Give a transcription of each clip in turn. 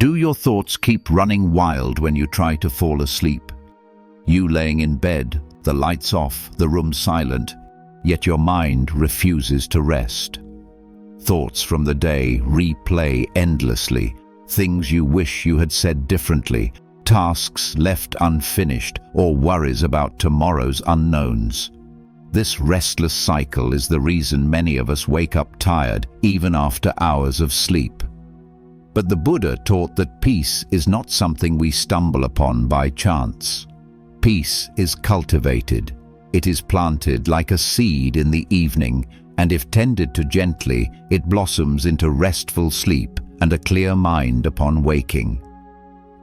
Do your thoughts keep running wild when you try to fall asleep? You laying in bed, the lights off, the room silent, yet your mind refuses to rest. Thoughts from the day replay endlessly, things you wish you had said differently, tasks left unfinished, or worries about tomorrow's unknowns. This restless cycle is the reason many of us wake up tired even after hours of sleep. But the Buddha taught that peace is not something we stumble upon by chance. Peace is cultivated. It is planted like a seed in the evening, and if tended to gently, it blossoms into restful sleep and a clear mind upon waking.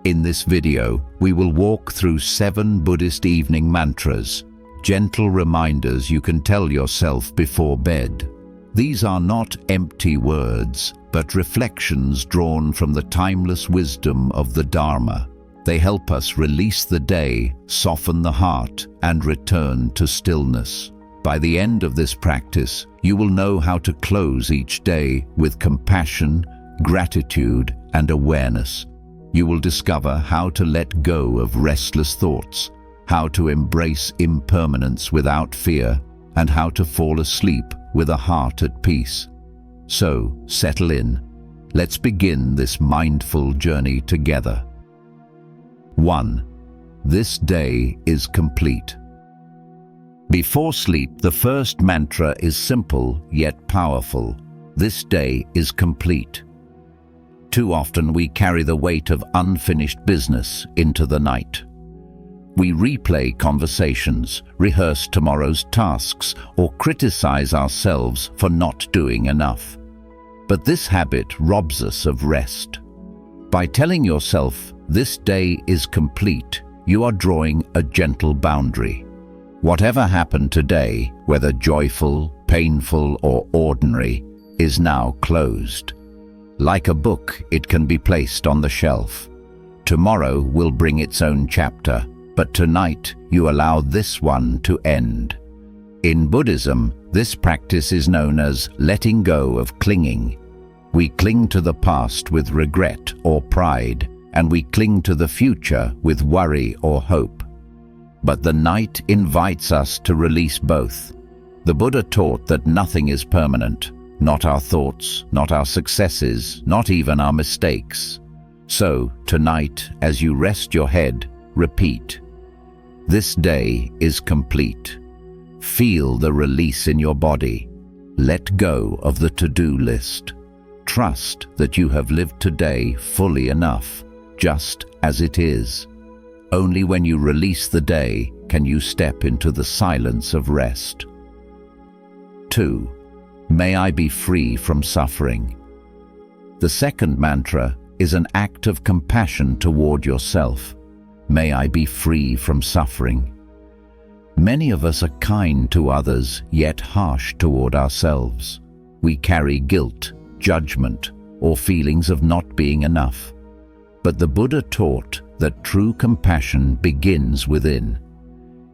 In this video, we will walk through 7 Buddhist evening mantras, gentle reminders you can tell yourself before bed. These are not empty words, but reflections drawn from the timeless wisdom of the Dharma. They help us release the day, soften the heart, and return to stillness. By the end of this practice, you will know how to close each day with compassion, gratitude, and awareness. You will discover how to let go of restless thoughts, how to embrace impermanence without fear, and how to fall asleep with a heart at peace. So, settle in. Let's begin this mindful journey together. 1. This day is complete. Before sleep, the first mantra is simple yet powerful. This day is complete. Too often we carry the weight of unfinished business into the night. We replay conversations, rehearse tomorrow's tasks, or criticize ourselves for not doing enough. But this habit robs us of rest. By telling yourself, "This day is complete," you are drawing a gentle boundary. Whatever happened today, whether joyful, painful, or ordinary, is now closed. Like a book, it can be placed on the shelf. Tomorrow will bring its own chapter, but tonight you allow this one to end. In Buddhism, this practice is known as letting go of clinging. We cling to the past with regret or pride, and we cling to the future with worry or hope. But the night invites us to release both. The Buddha taught that nothing is permanent, not our thoughts, not our successes, not even our mistakes. So, tonight, as you rest your head, repeat, "This day is complete." Feel the release in your body. Let go of the to-do list. Trust that you have lived today fully enough, just as it is. Only when you release the day can you step into the silence of rest. 2. May I be free from suffering. The second mantra is an act of compassion toward yourself. May I be free from suffering. Many of us are kind to others, yet harsh toward ourselves. We carry guilt, judgment, or feelings of not being enough. But the Buddha taught that true compassion begins within.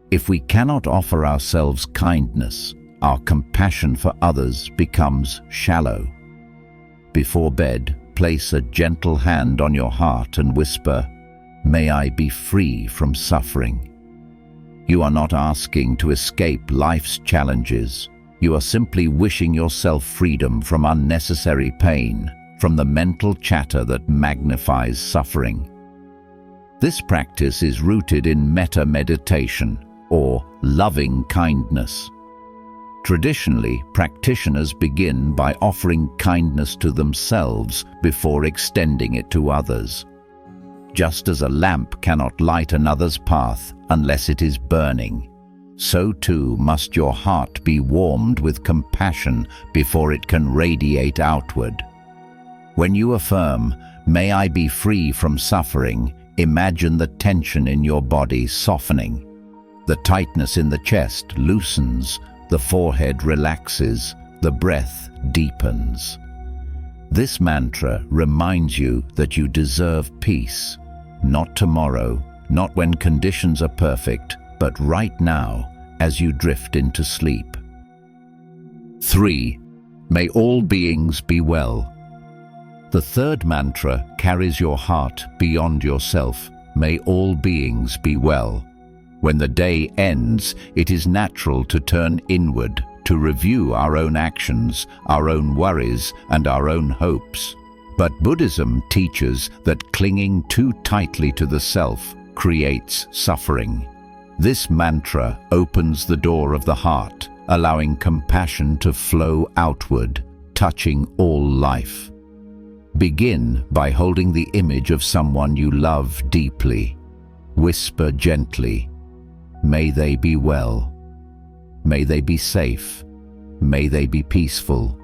If we cannot offer ourselves kindness, our compassion for others becomes shallow. Before bed, place a gentle hand on your heart and whisper, "May I be free from suffering." You are not asking to escape life's challenges. You are simply wishing yourself freedom from unnecessary pain, from the mental chatter that magnifies suffering. This practice is rooted in metta meditation, or loving kindness. Traditionally, practitioners begin by offering kindness to themselves before extending it to others. Just as a lamp cannot light another's path unless it is burning, so too must your heart be warmed with compassion before it can radiate outward. When you affirm, "May I be free from suffering," imagine the tension in your body softening. The tightness in the chest loosens, the forehead relaxes, the breath deepens. This mantra reminds you that you deserve peace, not tomorrow, not when conditions are perfect, but right now, as you drift into sleep. 3. May all beings be well. The third mantra carries your heart beyond yourself. May all beings be well. When the day ends, it is natural to turn inward, to review our own actions, our own worries, and our own hopes. But Buddhism teaches that clinging too tightly to the self creates suffering. This mantra opens the door of the heart, allowing compassion to flow outward, touching all life. Begin by holding the image of someone you love deeply. Whisper gently, "May they be well. May they be safe. May they be peaceful."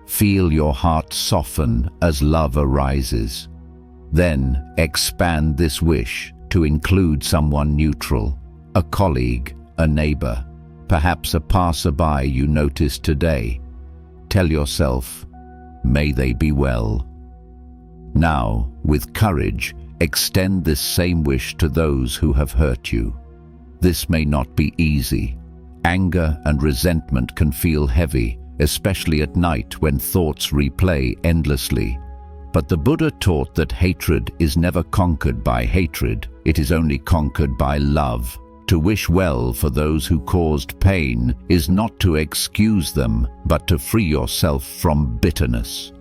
Feel your heart soften as love arises. Then expand this wish to include someone neutral, a colleague, a neighbor, perhaps a passerby you noticed today. Tell yourself, "May they be well." Now, with courage, extend this same wish to those who have hurt you. This may not be easy. Anger and resentment can feel heavy, especially at night when thoughts replay endlessly. But the Buddha taught that hatred is never conquered by hatred, it is only conquered by love. To wish well for those who caused pain is not to excuse them, but to free yourself from bitterness.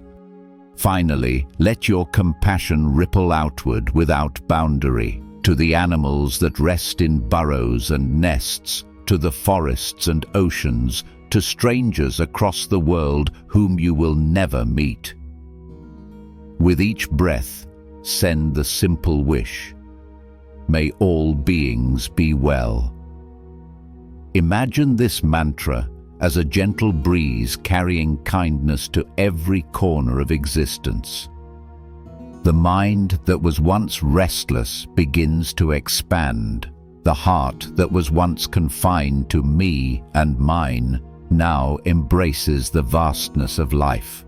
Finally, let your compassion ripple outward without boundary, to the animals that rest in burrows and nests, to the forests and oceans, to strangers across the world whom you will never meet. With each breath, send the simple wish, "May all beings be well." Imagine this mantra as a gentle breeze carrying kindness to every corner of existence. The mind that was once restless begins to expand. The heart that was once confined to me and mine now embraces the vastness of life.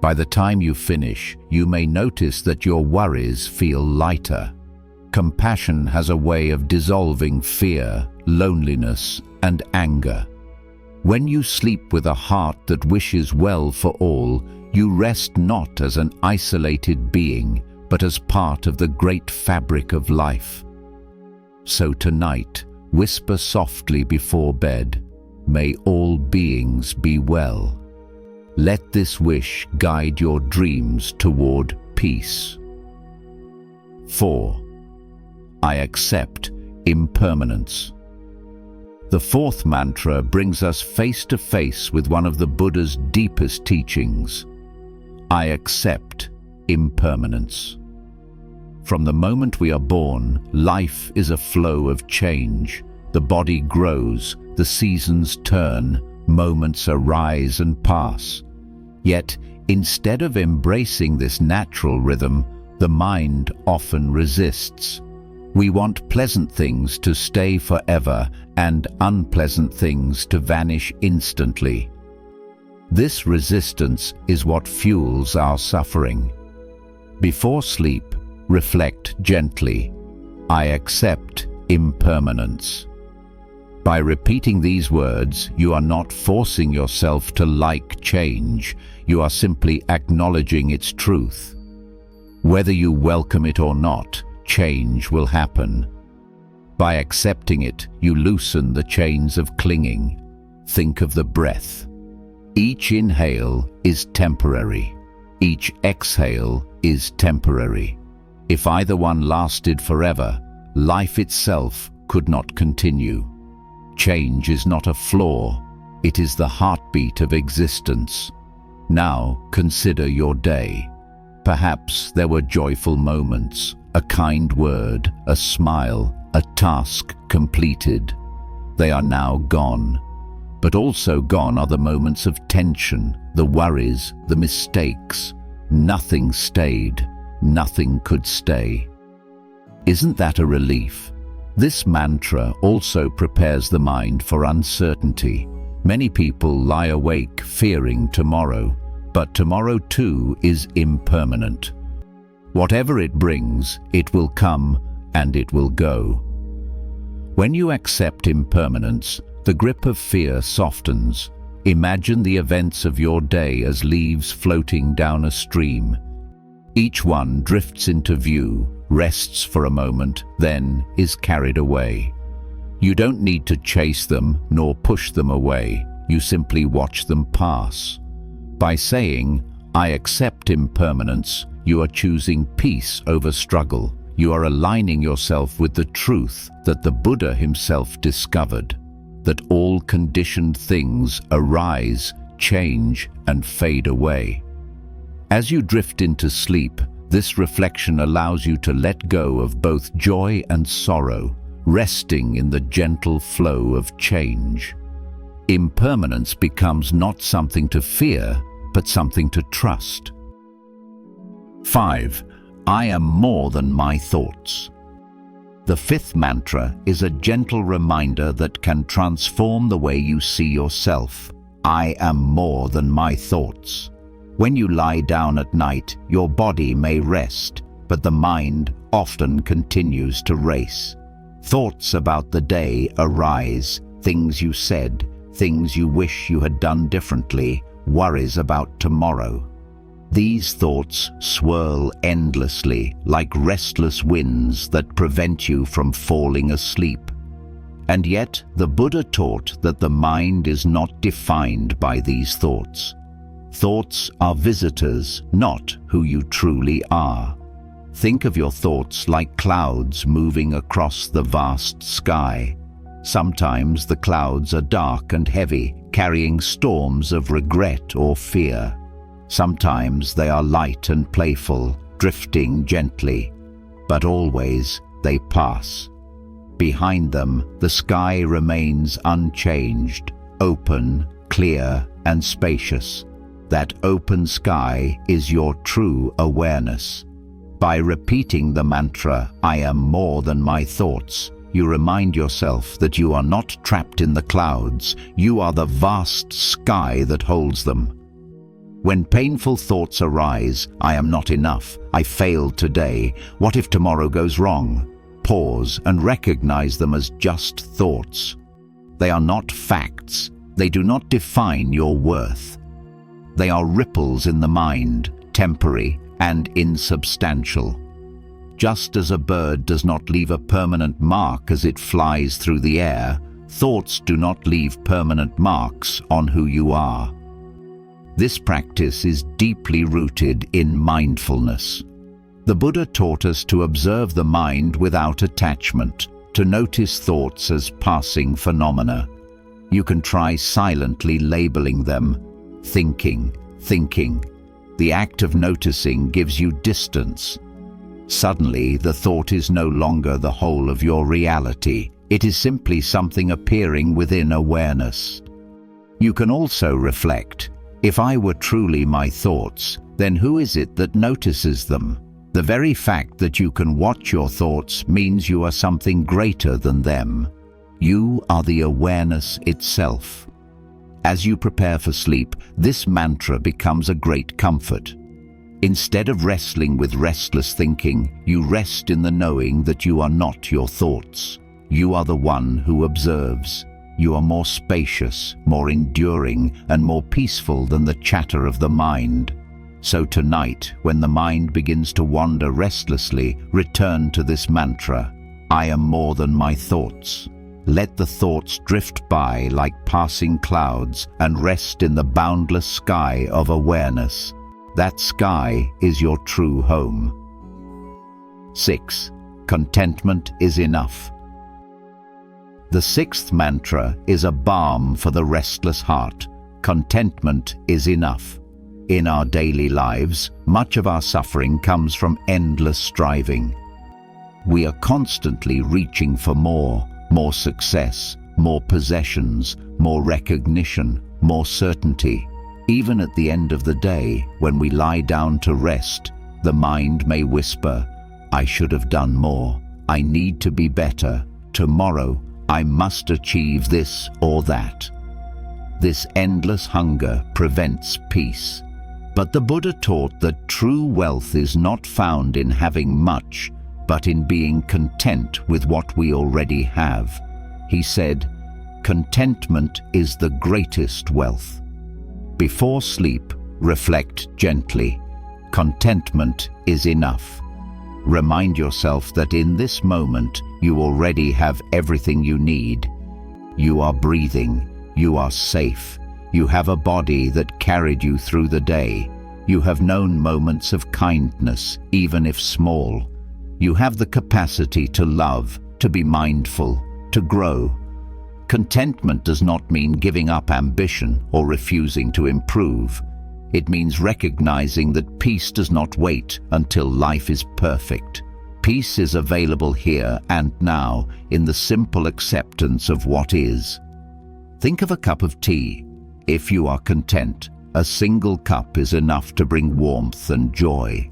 By the time you finish, you may notice that your worries feel lighter. Compassion has a way of dissolving fear, loneliness, and anger. When you sleep with a heart that wishes well for all, you rest not as an isolated being, but as part of the great fabric of life. So tonight, whisper softly before bed, "May all beings be well." Let this wish guide your dreams toward peace. 4. I accept impermanence. The fourth mantra brings us face to face with one of the Buddha's deepest teachings. I accept impermanence. From the moment we are born, life is a flow of change. The body grows, the seasons turn, moments arise and pass. Yet, instead of embracing this natural rhythm, the mind often resists. We want pleasant things to stay forever and unpleasant things to vanish instantly. This resistance is what fuels our suffering. Before sleep, reflect gently, "I accept impermanence." By repeating these words, you are not forcing yourself to like change, you are simply acknowledging its truth. Whether you welcome it or not, change will happen. By accepting it, you loosen the chains of clinging. Think of the breath. Each inhale is temporary. Each exhale is temporary. If either one lasted forever, life itself could not continue. Change is not a flaw, it is the heartbeat of existence. Now consider your day. Perhaps there were joyful moments, a kind word, a smile, a task completed. They are now gone. But also gone are the moments of tension, the worries, the mistakes. Nothing stayed, nothing could stay. Isn't that a relief? This mantra also prepares the mind for uncertainty. Many people lie awake fearing tomorrow, but tomorrow too is impermanent. Whatever it brings, it will come and it will go. When you accept impermanence, the grip of fear softens. Imagine the events of your day as leaves floating down a stream. Each one drifts into view, rests for a moment, then is carried away. You don't need to chase them nor push them away. You simply watch them pass. By saying, "I accept impermanence," you are choosing peace over struggle. You are aligning yourself with the truth that the Buddha himself discovered, that all conditioned things arise, change, and fade away. As you drift into sleep, this reflection allows you to let go of both joy and sorrow, resting in the gentle flow of change. Impermanence becomes not something to fear, but something to trust. 5. I am more than my thoughts. The fifth mantra is a gentle reminder that can transform the way you see yourself. I am more than my thoughts. When you lie down at night, your body may rest, but the mind often continues to race. Thoughts about the day arise, things you said, things you wish you had done differently, worries about tomorrow. These thoughts swirl endlessly like restless winds that prevent you from falling asleep. And yet, the Buddha taught that the mind is not defined by these thoughts. Thoughts are visitors, not who you truly are. Think of your thoughts like clouds moving across the vast sky. Sometimes the clouds are dark and heavy, carrying storms of regret or fear. Sometimes they are light and playful, drifting gently, but always they pass. Behind them, the sky remains unchanged, open, clear, and spacious. That open sky is your true awareness. By repeating the mantra, "I am more than my thoughts," you remind yourself that you are not trapped in the clouds, you are the vast sky that holds them. When painful thoughts arise, "I am not enough, I failed today, what if tomorrow goes wrong?" Pause and recognize them as just thoughts. They are not facts. They do not define your worth. They are ripples in the mind, temporary and insubstantial. Just as a bird does not leave a permanent mark as it flies through the air, thoughts do not leave permanent marks on who you are. This practice is deeply rooted in mindfulness. The Buddha taught us to observe the mind without attachment, to notice thoughts as passing phenomena. You can try silently labeling them. Thinking. The act of noticing gives you distance. Suddenly, the thought is no longer the whole of your reality. It is simply something appearing within awareness. You can also reflect. If I were truly my thoughts, then who is it that notices them? The very fact that you can watch your thoughts means you are something greater than them. You are the awareness itself. As you prepare for sleep, this mantra becomes a great comfort. Instead of wrestling with restless thinking, you rest in the knowing that you are not your thoughts. You are the one who observes. You are more spacious, more enduring, and more peaceful than the chatter of the mind. So tonight, when the mind begins to wander restlessly, return to this mantra, "I am more than my thoughts." Let the thoughts drift by like passing clouds and rest in the boundless sky of awareness. That sky is your true home. 6. Contentment is enough. The sixth mantra is a balm for the restless heart. Contentment is enough. In our daily lives, much of our suffering comes from endless striving. We are constantly reaching for more success, more possessions, more recognition, more certainty. Even at the end of the day, when we lie down to rest, the mind may whisper, "I should have done more. I need to be better. Tomorrow, I must achieve this or that." This endless hunger prevents peace. But the Buddha taught that true wealth is not found in having much, but in being content with what we already have. He said, Contentment is the greatest wealth. Before sleep, reflect gently. Contentment is enough. Remind yourself that in this moment you already have everything you need. You are breathing. You are safe. You have a body that carried you through the day. You have known moments of kindness, even if small. You have the capacity to love, to be mindful, to grow. Contentment does not mean giving up ambition or refusing to improve. It means recognizing that peace does not wait until life is perfect. Peace is available here and now in the simple acceptance of what is. Think of a cup of tea. If you are content, a single cup is enough to bring warmth and joy.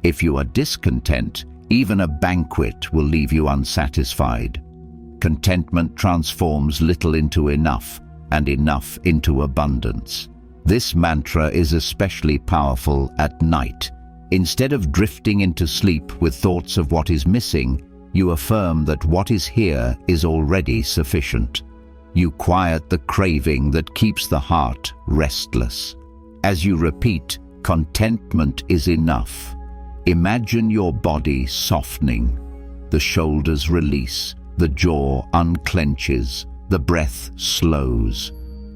If you are discontent, even a banquet will leave you unsatisfied. Contentment transforms little into enough, and enough into abundance. This mantra is especially powerful at night. Instead of drifting into sleep with thoughts of what is missing, you affirm that what is here is already sufficient. You quiet the craving that keeps the heart restless. As you repeat, contentment is enough. Imagine your body softening. The shoulders release, the jaw unclenches, the breath slows.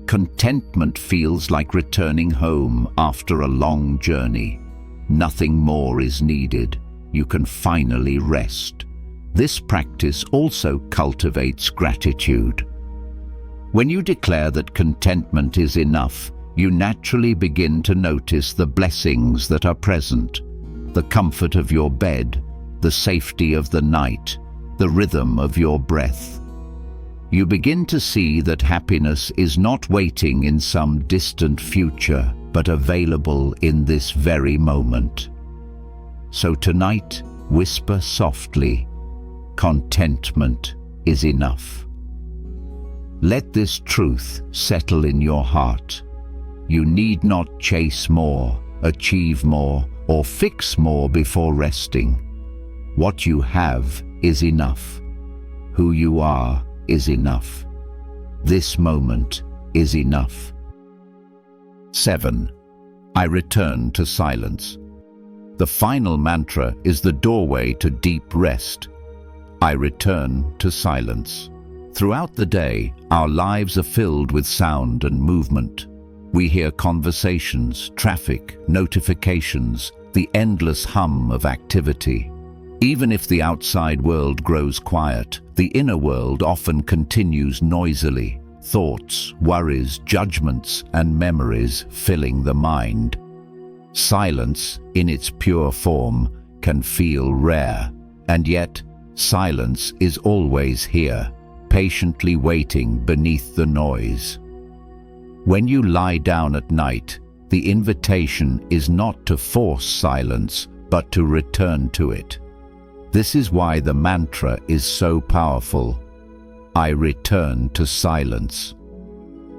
Contentment feels like returning home after a long journey. Nothing more is needed. You can finally rest. This practice also cultivates gratitude. When you declare that contentment is enough, you naturally begin to notice the blessings that are present. The comfort of your bed, the safety of the night, the rhythm of your breath. You begin to see that happiness is not waiting in some distant future, but available in this very moment. So tonight, whisper softly, contentment is enough. Let this truth settle in your heart. You need not chase more, achieve more, or fix more before resting. What you have is enough. Who you are is enough. This moment is enough. 7. I return to silence. The final mantra is the doorway to deep rest. I return to silence. Throughout the day, our lives are filled with sound and movement. We hear conversations, traffic, notifications, the endless hum of activity. Even if the outside world grows quiet, the inner world often continues noisily. Thoughts, worries, judgments, and memories filling the mind. Silence, in its pure form, can feel rare, and yet silence is always here, patiently waiting beneath the noise. When you lie down at night, the invitation is not to force silence, but to return to it. This is why the mantra is so powerful. I return to silence.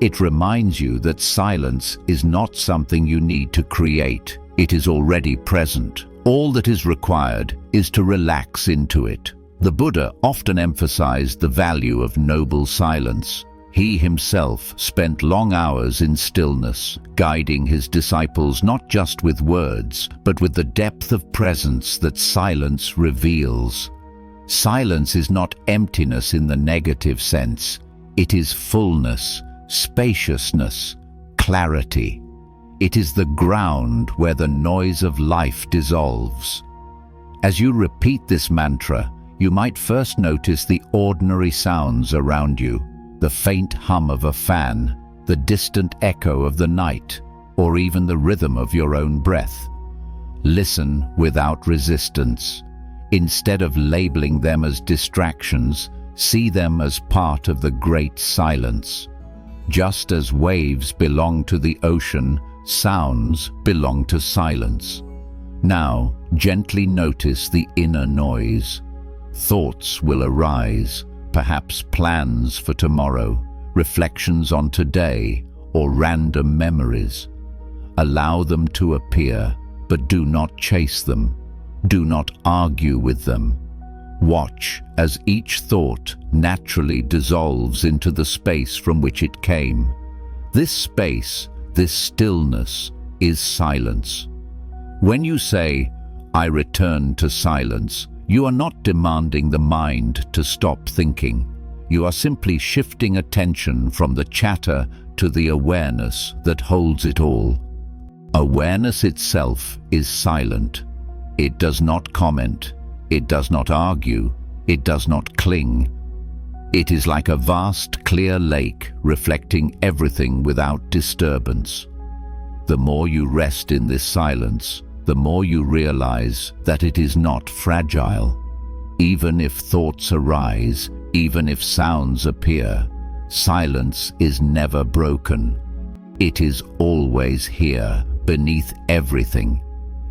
It reminds you that silence is not something you need to create. It is already present. All that is required is to relax into it. The Buddha often emphasized the value of noble silence. He himself spent long hours in stillness, guiding his disciples not just with words, but with the depth of presence that silence reveals. Silence is not emptiness in the negative sense. It is fullness, spaciousness, clarity. It is the ground where the noise of life dissolves. As you repeat this mantra, you might first notice the ordinary sounds around you. The faint hum of a fan, the distant echo of the night, or even the rhythm of your own breath. Listen without resistance. Instead of labeling them as distractions, see them as part of the great silence. Just as waves belong to the ocean, sounds belong to silence. Now, gently notice the inner noise. Thoughts will arise. Perhaps plans for tomorrow, reflections on today, or random memories. Allow them to appear, but do not chase them. Do not argue with them. Watch as each thought naturally dissolves into the space from which it came. This space, this stillness, is silence. When you say, "I return to silence," you are not demanding the mind to stop thinking. You are simply shifting attention from the chatter to the awareness that holds it all. Awareness itself is silent. It does not comment. It does not argue. It does not cling. It is like a vast, clear lake reflecting everything without disturbance. The more you rest in this silence, the more you realize that it is not fragile. Even if thoughts arise, even if sounds appear, silence is never broken. It is always here, beneath everything.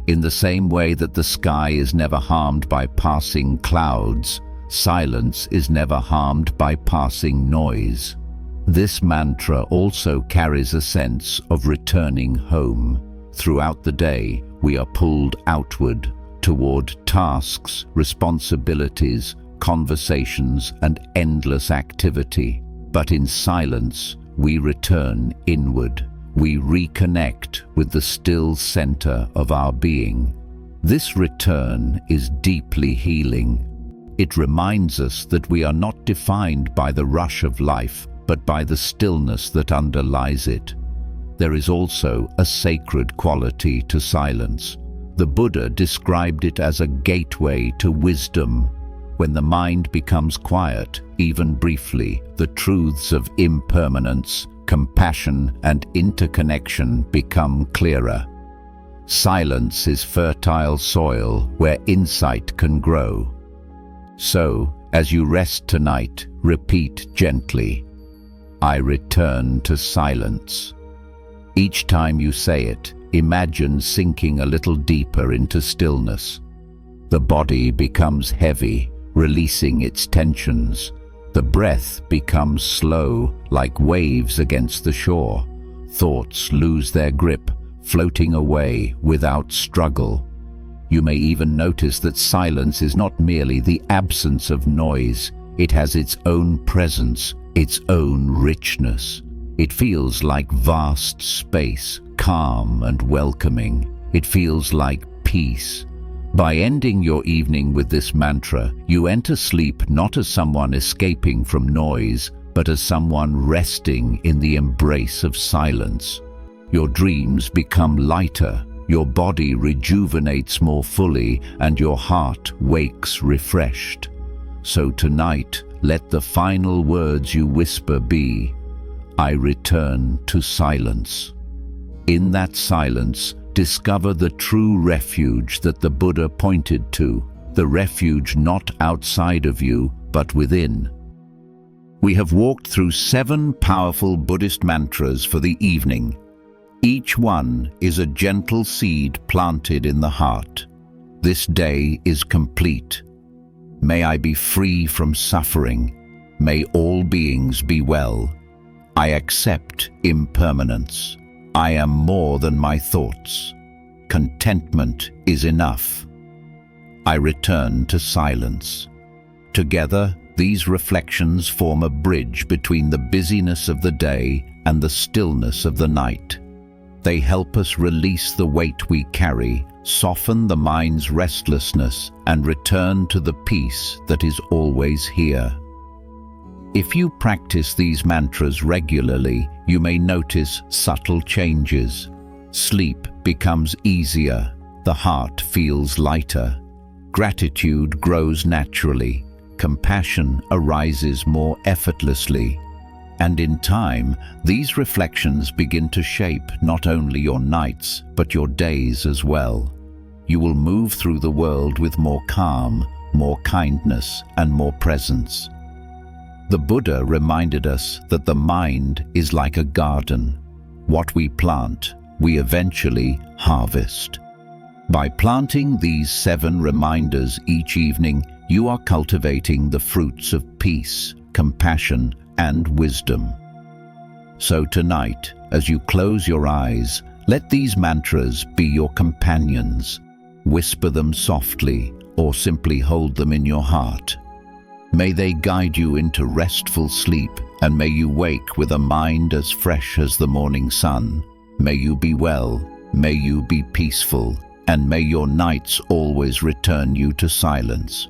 In the same way that the sky is never harmed by passing clouds, silence is never harmed by passing noise. This mantra also carries a sense of returning home. Throughout the day, we are pulled outward, toward tasks, responsibilities, conversations, and endless activity. But in silence, we return inward. We reconnect with the still center of our being. This return is deeply healing. It reminds us that we are not defined by the rush of life, but by the stillness that underlies it. There is also a sacred quality to silence. The Buddha described it as a gateway to wisdom. When the mind becomes quiet, even briefly, the truths of impermanence, compassion, and interconnection become clearer. Silence is fertile soil where insight can grow. So, as you rest tonight, repeat gently, "I return to silence." Each time you say it, imagine sinking a little deeper into stillness. The body becomes heavy, releasing its tensions. The breath becomes slow, like waves against the shore. Thoughts lose their grip, floating away without struggle. You may even notice that silence is not merely the absence of noise. It has its own presence, its own richness. It feels like vast space, calm and welcoming. It feels like peace. By ending your evening with this mantra, you enter sleep not as someone escaping from noise, but as someone resting in the embrace of silence. Your dreams become lighter, your body rejuvenates more fully, and your heart wakes refreshed. So tonight, let the final words you whisper be, "I return to silence." In that silence, discover the true refuge that the Buddha pointed to, the refuge not outside of you, but within. We have walked through 7 powerful Buddhist mantras for the evening. Each one is a gentle seed planted in the heart. This day is complete. May I be free from suffering. May all beings be well. I accept impermanence. I am more than my thoughts. Contentment is enough. I return to silence. Together, these reflections form a bridge between the busyness of the day and the stillness of the night. They help us release the weight we carry, soften the mind's restlessness, and return to the peace that is always here. If you practice these mantras regularly, you may notice subtle changes. Sleep becomes easier, the heart feels lighter, gratitude grows naturally, compassion arises more effortlessly, and in time, these reflections begin to shape not only your nights, but your days as well. You will move through the world with more calm, more kindness, and more presence. The Buddha reminded us that the mind is like a garden. What we plant, we eventually harvest. By planting these 7 reminders each evening, you are cultivating the fruits of peace, compassion, and wisdom. So tonight, as you close your eyes, let these mantras be your companions. Whisper them softly, or simply hold them in your heart. May they guide you into restful sleep, and may you wake with a mind as fresh as the morning sun. May you be well, may you be peaceful, and may your nights always return you to silence.